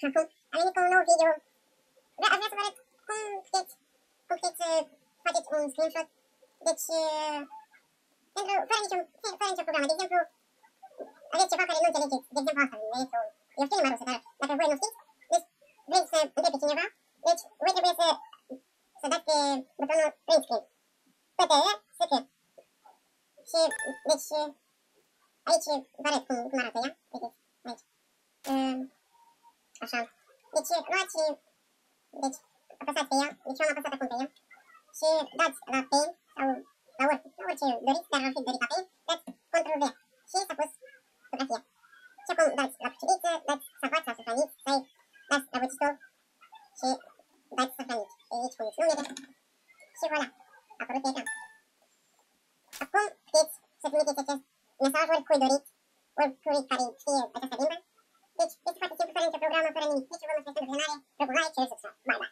Acum am venit cu un nou video. Aș vrea să vă arăt cum puteți faceți un screenshot. Deci, fără nicio programă. De exemplu, aveți ceva care nu înțelegeți. De exemplu asta, vedeți eu știu limba rusă, dar dacă voi nu știți, deci vrei să întrebi pe cineva, deci voi trebuie să dați pe butonul print screen. PTR, SP. Și, deci, aici vă arăt cum arată ea. Vedeți, aici. Așa. Deci, luați și, deci, apăsați pe ea. Deci eu am apăsat acum pe ea. Și dați la Paint sau la orice doriți, dar ar fi dorit la Paint, dați Ctrl-V. Și s-a pus fotografia. Și acum dați la cuceriță, dați salvați sau săfraniți, dați la bucistol și dați săfraniți. Și aici puneți numele și voilà, a apărut pe ecran. Acum puteți să trimiteți acest mesaj oricui doriți, oricui care știe această limbă. Deci este foarte simplu, fără nicio programă, fără nimic. Deci vă mulțumesc pentru vizionare, like, share, subscribe.